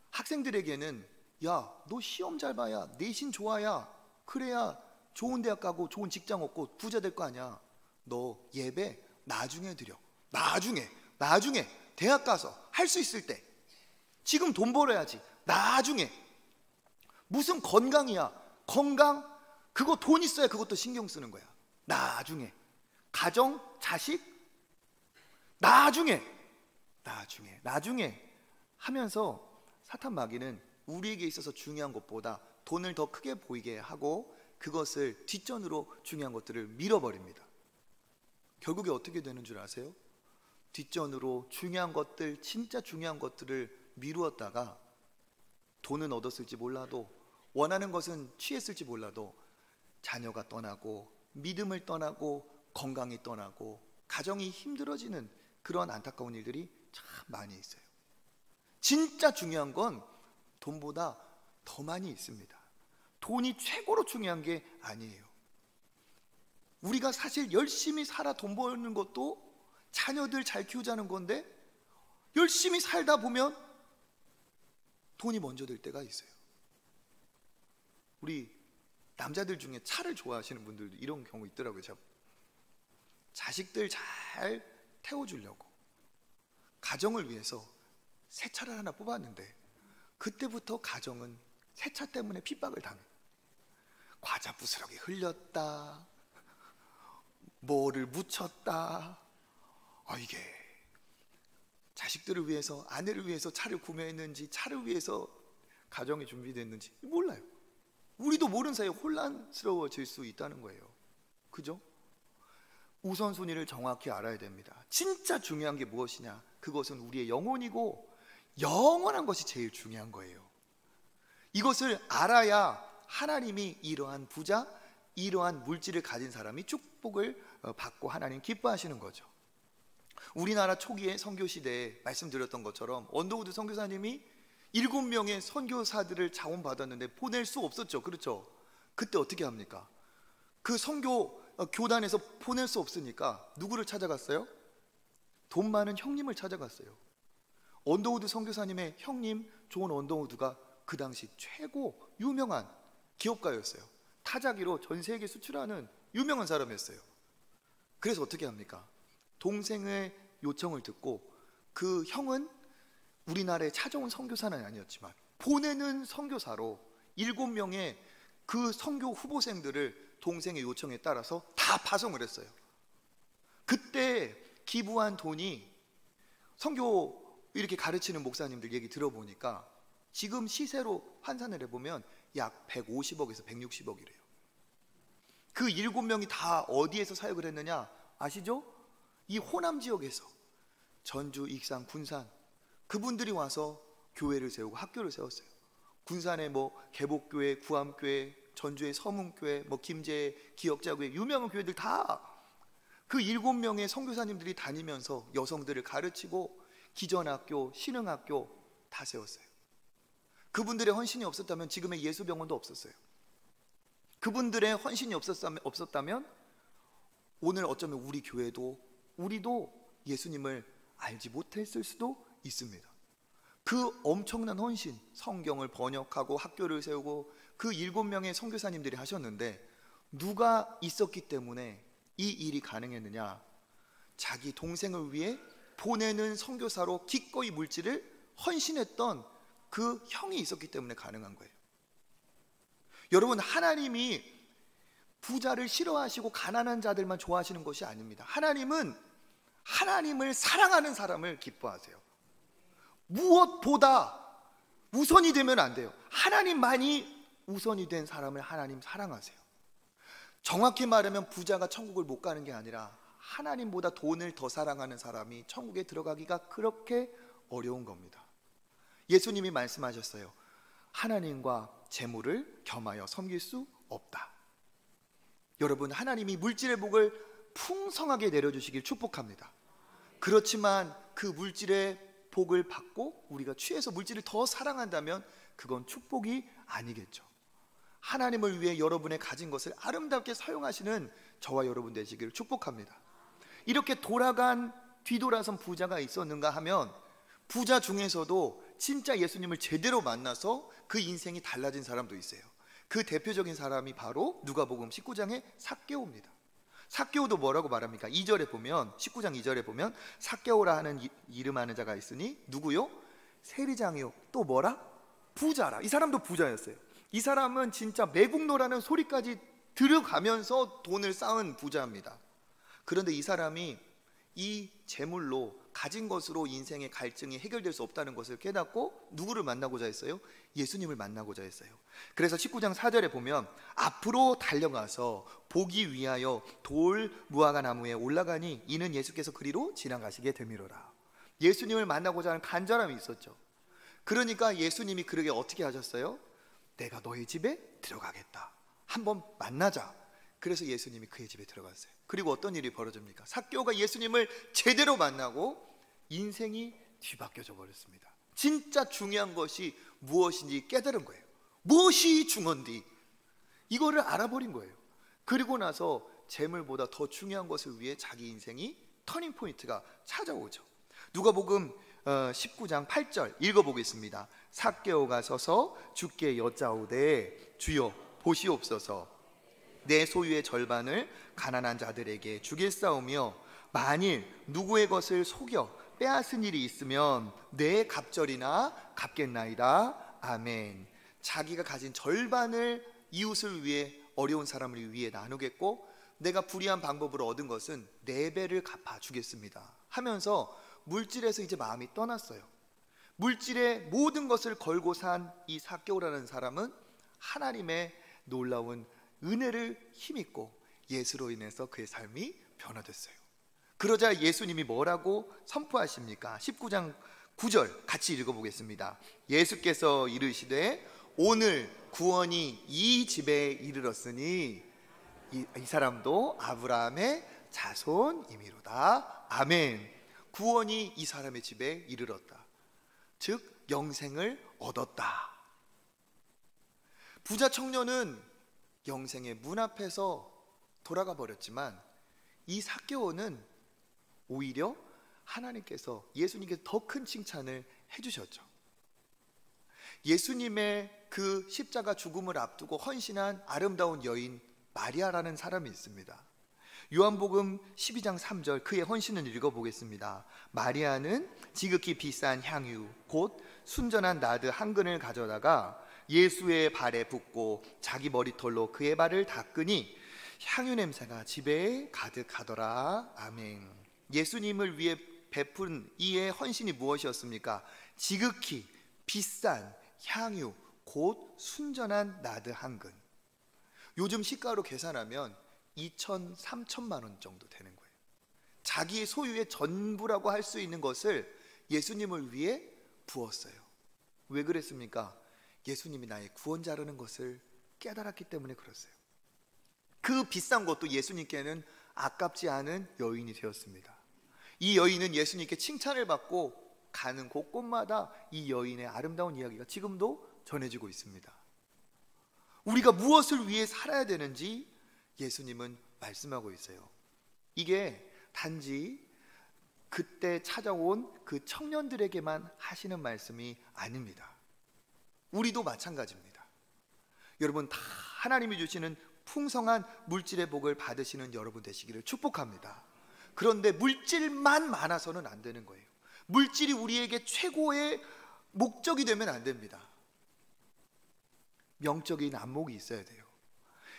학생들에게는 야, 너 시험 잘 봐야, 내신 좋아야, 그래야 좋은 대학 가고 좋은 직장 얻고 부자 될 거 아니야. 너 예배 나중에 드려. 나중에 대학 가서 할 수 있을 때. 지금 돈 벌어야지. 나중에. 무슨 건강이야. 건강? 그거 돈 있어야 그것도 신경 쓰는 거야. 나중에. 가정, 자식? 나중에 하면서 사탄 마귀는 우리에게 있어서 중요한 것보다 돈을 더 크게 보이게 하고 그것을 뒷전으로 중요한 것들을 밀어버립니다. 결국에 어떻게 되는 줄 아세요? 뒷전으로 중요한 것들, 진짜 중요한 것들을 미루었다가 돈은 얻었을지 몰라도, 원하는 것은 취했을지 몰라도 자녀가 떠나고 믿음을 떠나고 건강이 떠나고 가정이 힘들어지는 그런 안타까운 일들이 참 많이 있어요. 진짜 중요한 건 돈보다 더 많이 있습니다. 돈이 최고로 중요한 게 아니에요. 우리가 사실 열심히 살아 돈 버는 것도 자녀들 잘 키우자는 건데 열심히 살다 보면 돈이 먼저 될 때가 있어요. 우리 남자들 중에 차를 좋아하시는 분들도 이런 경우 있더라고요. 자식들 잘 태워주려고 가정을 위해서 새 차를 하나 뽑았는데 그때부터 가정은 새 차 때문에 핍박을 당해요. 과자 부스러기 흘렸다, 뭐를 묻혔다. 이게 자식들을 위해서, 아내를 위해서 차를 구매했는지, 차를 위해서 가정이 준비됐는지 몰라요. 우리도 모르는 사이에 혼란스러워질 수 있다는 거예요. 그죠? 우선순위를 정확히 알아야 됩니다. 진짜 중요한 게 무엇이냐? 그것은 우리의 영혼이고 영원한 것이 제일 중요한 거예요. 이것을 알아야 하나님이 이러한 부자, 이러한 물질을 가진 사람이 축복을 받고 하나님 기뻐하시는 거죠. 우리나라 초기의 선교 시대에 말씀드렸던 것처럼 언더우드 선교사님이 7명의 선교사들을 자원받았는데 보낼 수 없었죠. 그렇죠? 그때 어떻게 합니까? 그 선교 교단에서 보낼 수 없으니까 누구를 찾아갔어요? 돈 많은 형님을 찾아갔어요. 언더우드 선교사님의 형님 존 언더우드가 그 당시 최고 유명한 기업가였어요. 타자기로 전 세계 수출하는 유명한 사람이었어요. 그래서 어떻게 합니까? 동생의 요청을 듣고 그 형은 우리나라에 찾아온 선교사는 아니었지만 보내는 선교사로 7명의 그 선교 후보생들을 동생의 요청에 따라서 다 파송을 했어요. 그때 기부한 돈이 선교 이렇게 가르치는 목사님들 얘기 들어보니까 지금 시세로 환산을 해보면 약 150억에서 160억이래요. 그 7명이 다 어디에서 사역을 했느냐 아시죠? 이 호남 지역에서 전주, 익산, 군산 그분들이 와서 교회를 세우고 학교를 세웠어요. 군산에 뭐 개복교회, 구암교회, 전주의 서문교회, 뭐 김제 기역자교회 유명한 교회들 다 그 7명의 선교사님들이 다니면서 여성들을 가르치고 기전학교, 신흥학교 다 세웠어요. 그분들의 헌신이 없었다면 지금의 예수병원도 없었어요. 그분들의 헌신이 없었다면 오늘 어쩌면 우리 교회도 우리도 예수님을 알지 못했을 수도 있습니다. 그 엄청난 헌신, 성경을 번역하고 학교를 세우고 그 7명의 선교사님들이 하셨는데 누가 있었기 때문에 이 일이 가능했느냐? 자기 동생을 위해 보내는 선교사로 기꺼이 물질을 헌신했던 그 형이 있었기 때문에 가능한 거예요. 여러분, 하나님이 부자를 싫어하시고 가난한 자들만 좋아하시는 것이 아닙니다. 하나님은 하나님을 사랑하는 사람을 기뻐하세요. 무엇보다 우선이 되면 안 돼요. 하나님만이 우선이 된 사람을 하나님 사랑하세요. 정확히 말하면 부자가 천국을 못 가는 게 아니라 하나님보다 돈을 더 사랑하는 사람이 천국에 들어가기가 그렇게 어려운 겁니다. 예수님이 말씀하셨어요. 하나님과 재물을 겸하여 섬길 수 없다. 여러분, 하나님이 물질의 복을 풍성하게 내려주시길 축복합니다. 그렇지만 그 물질의 복을 받고 우리가 취해서 물질을 더 사랑한다면 그건 축복이 아니겠죠. 하나님을 위해 여러분의 가진 것을 아름답게 사용하시는 저와 여러분 되시기를 축복합니다. 이렇게 뒤돌아선 부자가 있었는가 하면 부자 중에서도 진짜 예수님을 제대로 만나서 그 인생이 달라진 사람도 있어요. 그 대표적인 사람이 바로 누가복음 19장의 삭개오입니다. 삭개오도 뭐라고 말합니까? 2절에 보면 19장 2절에 보면 삭개오라 하는 이름하는 자가 있으니 누구요? 세리장이요. 또 뭐라? 부자라. 이 사람도 부자였어요. 이 사람은 진짜 매국노라는 소리까지 들어가면서 돈을 쌓은 부자입니다. 그런데 이 사람이 이 재물로 가진 것으로 인생의 갈증이 해결될 수 없다는 것을 깨닫고 누구를 만나고자 했어요? 예수님을 만나고자 했어요. 그래서 19장 4절에 보면 앞으로 달려가서 보기 위하여 돌 무화과 나무에 올라가니 이는 예수께서 그리로 지나가시게 되미로라. 예수님을 만나고자 하는 간절함이 있었죠. 그러니까 예수님이 그러게 어떻게 하셨어요? 내가 너희 집에 들어가겠다. 한번 만나자. 그래서 예수님이 그의 집에 들어갔어요. 그리고 어떤 일이 벌어집니까? 삭개오가 예수님을 제대로 만나고 인생이 뒤바뀌어져 버렸습니다. 진짜 중요한 것이 무엇인지 깨달은 거예요. 무엇이 중요한지 이거를 알아버린 거예요. 그리고 나서 재물보다 더 중요한 것을 위해 자기 인생이 터닝 포인트가 찾아오죠. 누가복음 19장 8절 읽어보겠습니다. 삭개오가 서서 주께 여짜오되 주여 보시옵소서 내 소유의 절반을 가난한 자들에게 주겠사오며 만일 누구의 것을 속여 빼앗은 일이 있으면 내 갑절이나 갚겠나이다. 아멘. 자기가 가진 절반을 이웃을 위해 어려운 사람을 위해 나누겠고 내가 불의한 방법으로 얻은 것은 4배를 갚아주겠습니다 하면서 물질에서 이제 마음이 떠났어요. 물질의 모든 것을 걸고 산 이 삭개오라는 사람은 하나님의 놀라운 은혜를 힘입고 예수로 인해서 그의 삶이 변화됐어요. 그러자 예수님이 뭐라고 선포하십니까? 19장 9절 같이 읽어보겠습니다. 예수께서 이르시되 오늘 구원이 이 집에 이르렀으니 이 사람도 아브라함의 자손이미로다. 아멘. 구원이 이 사람의 집에 이르렀다. 즉 영생을 얻었다. 부자 청년은 영생의 문 앞에서 돌아가 버렸지만 이 삭개오는 오히려 하나님께서 예수님께 더 큰 칭찬을 해주셨죠. 예수님의 그 십자가 죽음을 앞두고 헌신한 아름다운 여인 마리아라는 사람이 있습니다. 요한복음 12장 3절 그의 헌신을 읽어보겠습니다. 마리아는 지극히 비싼 향유 곧 순전한 나드 한 근을 가져다가 예수의 발에 붓고 자기 머리털로 그의 발을 닦으니 향유 냄새가 집에 가득하더라. 아멘. 예수님을 위해 베푼 이의 헌신이 무엇이었습니까? 지극히 비싼 향유 곧 순전한 나드 한 근. 요즘 시가로 계산하면 2천, 3천만 원 정도 되는 거예요. 자기의 소유의 전부라고 할 수 있는 것을 예수님을 위해 부었어요. 왜 그랬습니까? 예수님이 나의 구원자라는 것을 깨달았기 때문에 그랬어요. 그 비싼 것도 예수님께는 아깝지 않은 여인이 되었습니다. 이 여인은 예수님께 칭찬을 받고 가는 곳곳마다 이 여인의 아름다운 이야기가 지금도 전해지고 있습니다. 우리가 무엇을 위해 살아야 되는지 예수님은 말씀하고 있어요. 이게 단지 그때 찾아온 그 청년들에게만 하시는 말씀이 아닙니다. 우리도 마찬가지입니다. 여러분 다 하나님이 주시는 풍성한 물질의 복을 받으시는 여러분 되시기를 축복합니다. 그런데 물질만 많아서는 안 되는 거예요. 물질이 우리에게 최고의 목적이 되면 안 됩니다. 영적인 안목이 있어야 돼요.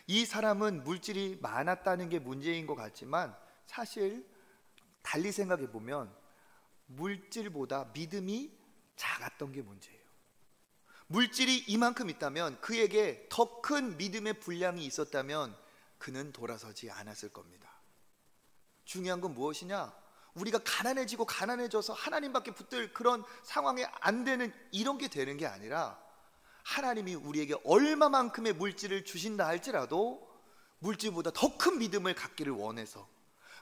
이 사람은 물질이 많았다는 게 문제인 것 같지만 사실 달리 생각해 보면 물질보다 믿음이 작았던 게 문제예요. 물질이 이만큼 있다면 그에게 더 큰 믿음의 분량이 있었다면 그는 돌아서지 않았을 겁니다. 중요한 건 무엇이냐? 우리가 가난해지고 가난해져서 하나님밖에 붙들 그런 상황에 안 되는 이런 게 되는 게 아니라 하나님이 우리에게 얼마만큼의 물질을 주신다 할지라도 물질보다 더 큰 믿음을 갖기를 원해서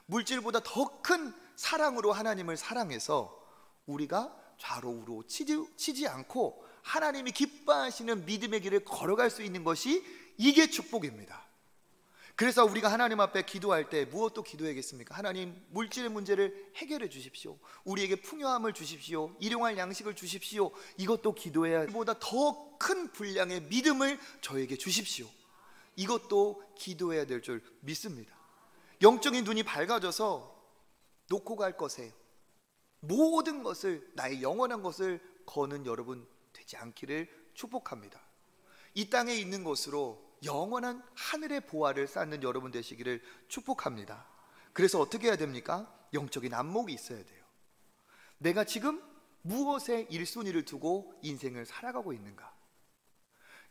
물질보다 더 큰 사랑으로 하나님을 사랑해서 우리가 좌로우로 치지 않고 하나님이 기뻐하시는 믿음의 길을 걸어갈 수 있는 것이 이게 축복입니다. 그래서 우리가 하나님 앞에 기도할 때 무엇도 기도해야겠습니까? 하나님 물질의 문제를 해결해 주십시오. 우리에게 풍요함을 주십시오. 일용할 양식을 주십시오. 이것도 기도해야 보다 더 큰 분량의 믿음을 저에게 주십시오. 이것도 기도해야 될 줄 믿습니다. 영적인 눈이 밝아져서 놓고 갈 것에 모든 것을 나의 영원한 것을 거는 여러분 되지 않기를 축복합니다. 이 땅에 있는 것으로 영원한 하늘의 보화를 쌓는 여러분 되시기를 축복합니다. 그래서 어떻게 해야 됩니까? 영적인 안목이 있어야 돼요. 내가 지금 무엇에 1순위를 두고 인생을 살아가고 있는가?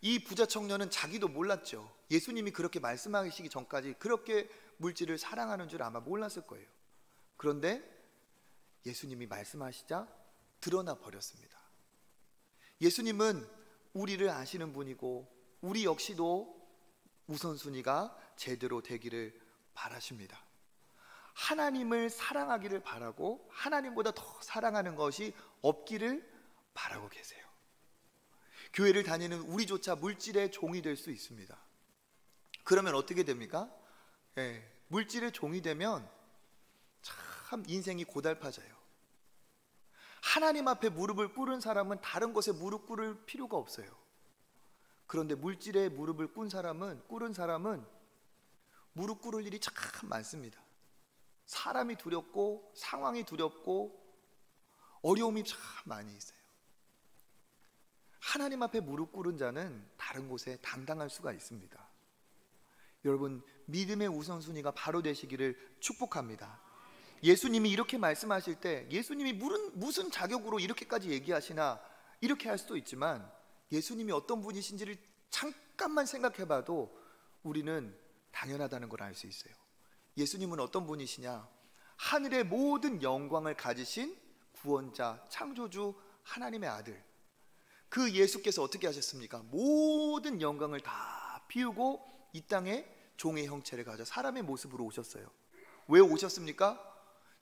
이 부자 청년은 자기도 몰랐죠. 예수님이 그렇게 말씀하시기 전까지 그렇게 물질을 사랑하는 줄 아마 몰랐을 거예요. 그런데 예수님이 말씀하시자 드러나 버렸습니다. 예수님은 우리를 아시는 분이고 우리 역시도 우선순위가 제대로 되기를 바라십니다. 하나님을 사랑하기를 바라고 하나님보다 더 사랑하는 것이 없기를 바라고 계세요. 교회를 다니는 우리조차 물질의 종이 될 수 있습니다. 그러면 어떻게 됩니까? 물질의 종이 되면 참 인생이 고달파져요. 하나님 앞에 무릎을 꿇은 사람은 다른 것에 무릎 꿇을 필요가 없어요. 그런데 물질에 무릎을 꿇은 사람은 무릎 꿇을 일이 참 많습니다. 사람이 두렵고 상황이 두렵고 어려움이 참 많이 있어요. 하나님 앞에 무릎 꿇은 자는 다른 곳에 당당할 수가 있습니다. 여러분 믿음의 우선순위가 바로 되시기를 축복합니다. 예수님이 이렇게 말씀하실 때 예수님이 무슨 자격으로 이렇게까지 얘기하시나 이렇게 할 수도 있지만 예수님이 어떤 분이신지를 잠깐만 생각해봐도 우리는 당연하다는 걸 알 수 있어요. 예수님은 어떤 분이시냐? 하늘의 모든 영광을 가지신 구원자, 창조주 하나님의 아들. 그 예수께서 어떻게 하셨습니까? 모든 영광을 다 비우고 이 땅에 종의 형체를 가져 사람의 모습으로 오셨어요. 왜 오셨습니까?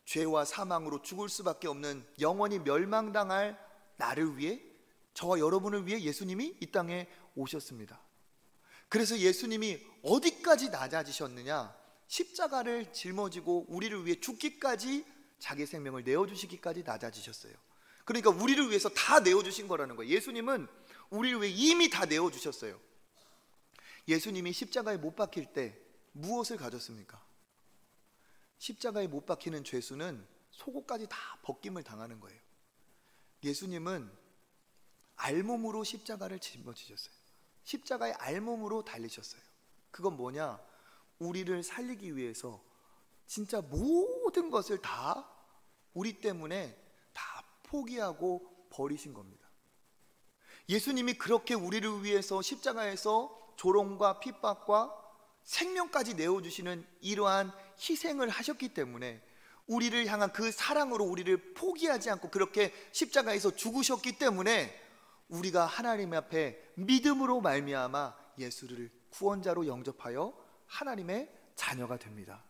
죄와 사망으로 죽을 수밖에 없는 영원히 멸망당할 나를 위해, 저와 여러분을 위해 예수님이 이 땅에 오셨습니다. 그래서 예수님이 어디까지 낮아지셨느냐? 십자가를 짊어지고 우리를 위해 죽기까지, 자기 생명을 내어주시기까지 낮아지셨어요. 그러니까 우리를 위해서 다 내어주신 거라는 거예요. 예수님은 우리를 위해 이미 다 내어주셨어요. 예수님이 십자가에 못 박힐 때 무엇을 가졌습니까? 십자가에 못 박히는 죄수는 속옷까지 다 벗김을 당하는 거예요. 예수님은 알몸으로 십자가를 짊어지셨어요. 십자가에 알몸으로 달리셨어요. 그건 뭐냐? 우리를 살리기 위해서 진짜 모든 것을 다 우리 때문에 다 포기하고 버리신 겁니다. 예수님이 그렇게 우리를 위해서 십자가에서 조롱과 핍박과 생명까지 내어주시는 이러한 희생을 하셨기 때문에, 우리를 향한 그 사랑으로 우리를 포기하지 않고 그렇게 십자가에서 죽으셨기 때문에 우리가 하나님 앞에 믿음으로 말미암아 예수를 구원자로 영접하여 하나님의 자녀가 됩니다.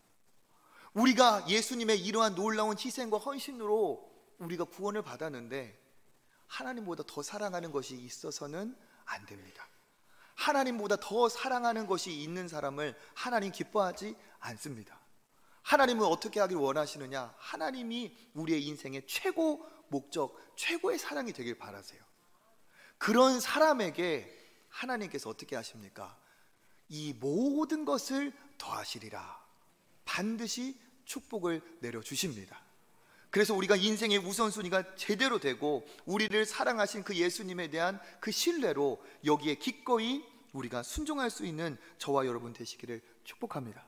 우리가 예수님의 이러한 놀라운 희생과 헌신으로 우리가 구원을 받았는데, 하나님보다 더 사랑하는 것이 있어서는 안 됩니다. 하나님보다 더 사랑하는 것이 있는 사람을 하나님 기뻐하지 않습니다. 하나님은 어떻게 하길 원하시느냐? 하나님이 우리의 인생의 최고 목적, 최고의 사랑이 되길 바라세요. 그런 사람에게 하나님께서 어떻게 하십니까? 이 모든 것을 더하시리라, 반드시 축복을 내려주십니다. 그래서 우리가 인생의 우선순위가 제대로 되고 우리를 사랑하신 그 예수님에 대한 그 신뢰로 여기에 기꺼이 우리가 순종할 수 있는 저와 여러분 되시기를 축복합니다.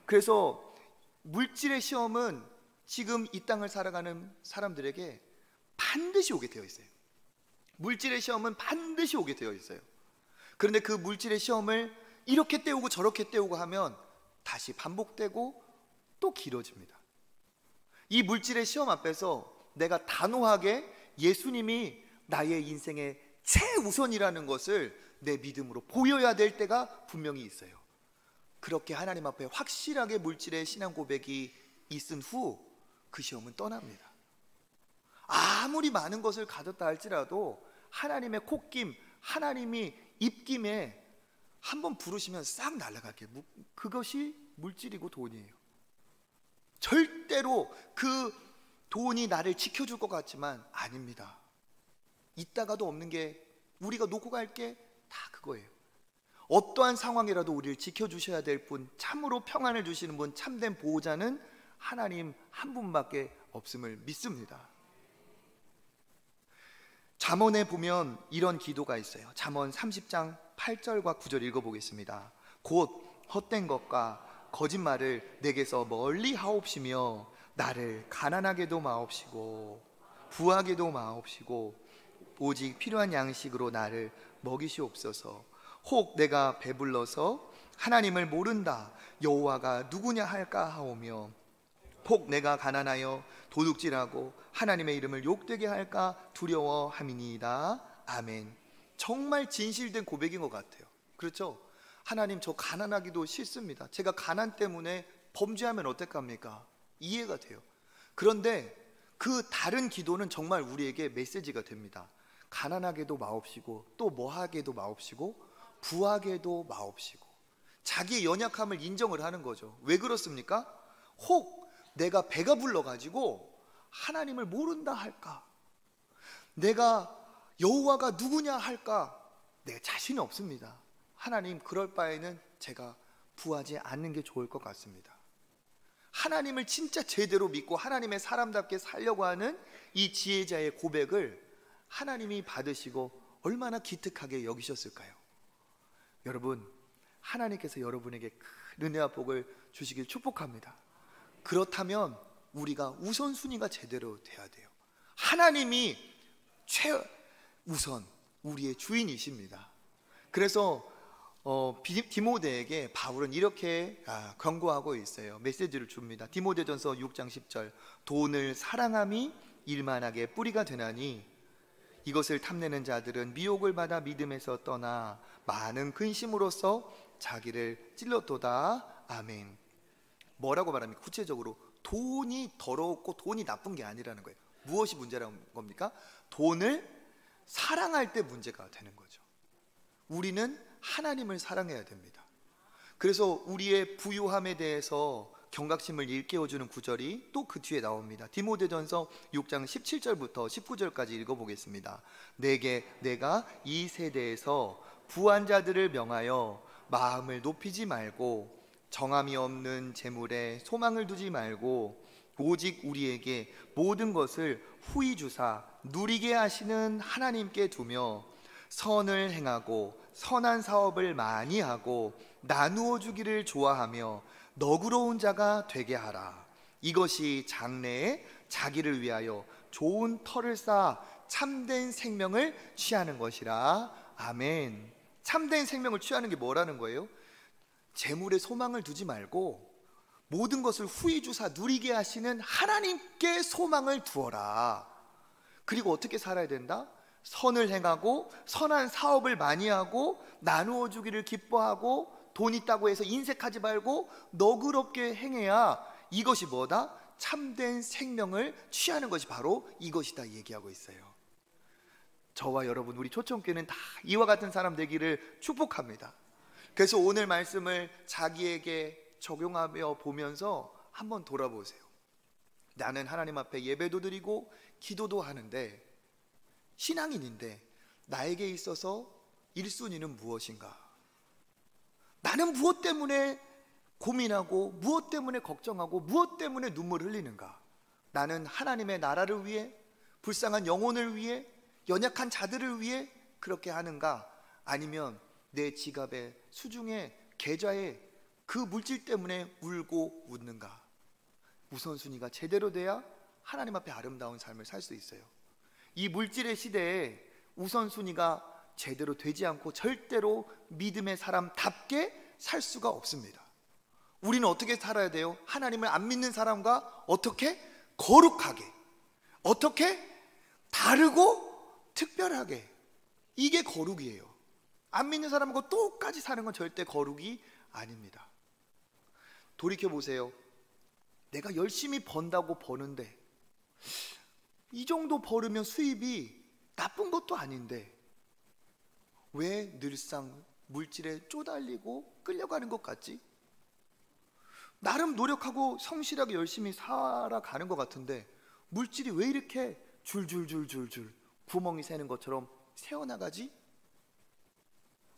그래서 물질의 시험은 지금 이 땅을 살아가는 사람들에게 반드시 오게 되어 있어요. 물질의 시험은 반드시 오게 되어 있어요. 그런데 그 물질의 시험을 이렇게 때우고 저렇게 때우고 하면 다시 반복되고 또 길어집니다. 이 물질의 시험 앞에서 내가 단호하게 예수님이 나의 인생의 최우선이라는 것을 내 믿음으로 보여야 될 때가 분명히 있어요. 그렇게 하나님 앞에 확실하게 물질의 신앙 고백이 있은 후 그 시험은 떠납니다. 아무리 많은 것을 가졌다 할지라도 하나님의 콧김, 하나님이 입김에 한번 부르시면 싹 날아갈게요. 그것이 물질이고 돈이에요. 절대로 그 돈이 나를 지켜줄 것 같지만 아닙니다. 있다가도 없는 게, 우리가 놓고 갈 게 다 그거예요. 어떠한 상황이라도 우리를 지켜주셔야 될 분, 참으로 평안을 주시는 분, 참된 보호자는 하나님 한 분밖에 없음을 믿습니다. 잠언에 보면 이런 기도가 있어요. 잠언 30장 8절과 9절 읽어보겠습니다. 곧 헛된 것과 거짓말을 내게서 멀리 하옵시며 나를 가난하게도 마옵시고 부하게도 마옵시고 오직 필요한 양식으로 나를 먹이시옵소서. 혹 내가 배불러서 하나님을 모른다 여호와가 누구냐 할까 하오며 혹 내가 가난하여 도둑질하고 하나님의 이름을 욕되게 할까 두려워함이니이다. 아멘. 정말 진실된 고백인 것 같아요. 그렇죠? 하나님, 저 가난하기도 싫습니다. 제가 가난 때문에 범죄하면 어떡합니까? 이해가 돼요. 그런데 그 다른 기도는 정말 우리에게 메시지가 됩니다. 가난하게도 마옵시고 또 뭐하게도 마옵시고 부하게도 마옵시고. 자기의 연약함을 인정을 하는 거죠. 왜 그렇습니까? 혹 내가 배가 불러가지고 하나님을 모른다 할까? 내가 여호와가 누구냐 할까? 내가 자신이 없습니다. 하나님, 그럴 바에는 제가 부하지 않는 게 좋을 것 같습니다. 하나님을 진짜 제대로 믿고 하나님의 사람답게 살려고 하는 이 지혜자의 고백을 하나님이 받으시고 얼마나 기특하게 여기셨을까요? 여러분, 하나님께서 여러분에게 큰 은혜와 복을 주시길 축복합니다. 그렇다면 우리가 우선순위가 제대로 돼야 돼요. 하나님이 최우선 우리의 주인이십니다. 그래서 디모데에게 바울은 이렇게 경고하고 있어요. 메시지를 줍니다. 디모데전서 6장 10절 돈을 사랑함이 일만하게 뿌리가 되나니 이것을 탐내는 자들은 미혹을 받아 믿음에서 떠나 많은 근심으로써 자기를 찔렀도다. 아멘. 뭐라고 말합니까? 구체적으로 돈이 더럽고 돈이 나쁜 게 아니라는 거예요. 무엇이 문제라는 겁니까? 돈을 사랑할 때 문제가 되는 거죠. 우리는 하나님을 사랑해야 됩니다. 그래서 우리의 부유함에 대해서 경각심을 일깨워주는 구절이 또 그 뒤에 나옵니다. 디모데전서 6장 17절부터 19절까지 읽어보겠습니다. 내가 이 세대에서 부한 자들을 명하여 마음을 높이지 말고 정함이 없는 재물에 소망을 두지 말고 오직 우리에게 모든 것을 후히 주사 누리게 하시는 하나님께 두며 선을 행하고 선한 사업을 많이 하고 나누어 주기를 좋아하며 너그러운 자가 되게 하라. 이것이 장래에 자기를 위하여 좋은 터를 쌓아 참된 생명을 취하는 것이라. 아멘. 참된 생명을 취하는 게 뭐라는 거예요? 재물에 소망을 두지 말고 모든 것을 후히 주사 누리게 하시는 하나님께 소망을 두어라. 그리고 어떻게 살아야 된다? 선을 행하고 선한 사업을 많이 하고 나누어 주기를 기뻐하고 돈 있다고 해서 인색하지 말고 너그럽게 행해야 이것이 뭐다? 참된 생명을 취하는 것이 바로 이것이다 얘기하고 있어요. 저와 여러분, 우리 초청교회는 다 이와 같은 사람 되기를 축복합니다. 그래서 오늘 말씀을 자기에게 적용하며 보면서 한번 돌아보세요. 나는 하나님 앞에 예배도 드리고 기도도 하는데, 신앙인인데 나에게 있어서 1순위는 무엇인가? 나는 무엇 때문에 고민하고 무엇 때문에 걱정하고 무엇 때문에 눈물 흘리는가? 나는 하나님의 나라를 위해, 불쌍한 영혼을 위해, 연약한 자들을 위해 그렇게 하는가? 아니면 내 지갑에, 수중에, 계좌에 그 물질 때문에 울고 웃는가? 우선순위가 제대로 돼야 하나님 앞에 아름다운 삶을 살 수 있어요. 이 물질의 시대에 우선순위가 제대로 되지 않고 절대로 믿음의 사람답게 살 수가 없습니다. 우리는 어떻게 살아야 돼요? 하나님을 안 믿는 사람과 어떻게? 거룩하게, 어떻게? 다르고 특별하게. 이게 거룩이에요. 안 믿는 사람하고 똑같이 사는 건 절대 거룩이 아닙니다. 돌이켜보세요. 내가 열심히 번다고 버는데, 이 정도 벌으면 수입이 나쁜 것도 아닌데 왜 늘상 물질에 쪼달리고 끌려가는 것 같지? 나름 노력하고 성실하게 열심히 살아가는 것 같은데 물질이 왜 이렇게 줄줄줄줄줄 구멍이 새는 것처럼 새어나가지?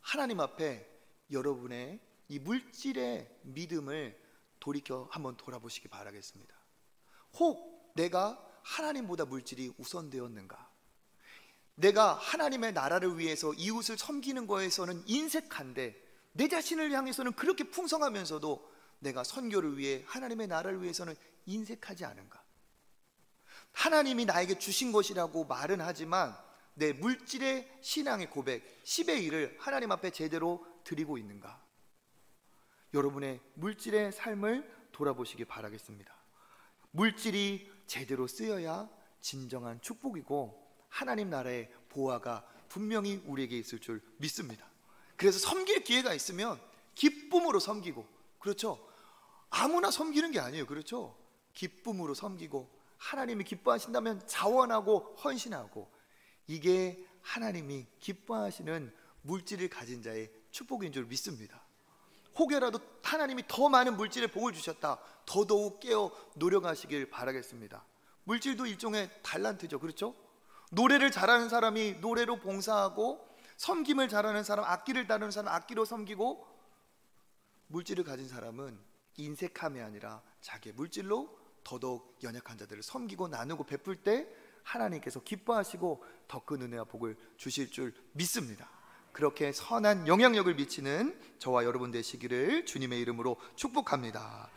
하나님 앞에 여러분의 이 물질의 믿음을 돌이켜 한번 돌아보시기 바라겠습니다. 혹 내가 하나님보다 물질이 우선되었는가? 내가 하나님의 나라를 위해서 이웃을 섬기는 거에서는 인색한데 내 자신을 향해서는 그렇게 풍성하면서도 내가 선교를 위해, 하나님의 나라를 위해서는 인색하지 않은가? 하나님이 나에게 주신 것이라고 말은 하지만 내 물질의 신앙의 고백 10의 1을 하나님 앞에 제대로 드리고 있는가? 여러분의 물질의 삶을 돌아보시기 바라겠습니다. 물질이 제대로 쓰여야 진정한 축복이고 하나님 나라의 보화가 분명히 우리에게 있을 줄 믿습니다. 그래서 섬길 기회가 있으면 기쁨으로 섬기고, 그렇죠? 아무나 섬기는 게 아니에요. 그렇죠? 기쁨으로 섬기고 하나님이 기뻐하신다면 자원하고 헌신하고, 이게 하나님이 기뻐하시는 물질을 가진 자의 축복인 줄 믿습니다. 혹여라도 하나님이 더 많은 물질의 복을 주셨다, 더더욱 깨어 노력하시길 바라겠습니다. 물질도 일종의 달란트죠. 그렇죠? 노래를 잘하는 사람이 노래로 봉사하고, 섬김을 잘하는 사람, 악기를 다루는 사람 악기로 섬기고, 물질을 가진 사람은 인색함이 아니라 자기의 물질로 더더욱 연약한 자들을 섬기고 나누고 베풀 때 하나님께서 기뻐하시고 더 큰 은혜와 복을 주실 줄 믿습니다. 그렇게 선한 영향력을 미치는 저와 여러분 되시기를 주님의 이름으로 축복합니다.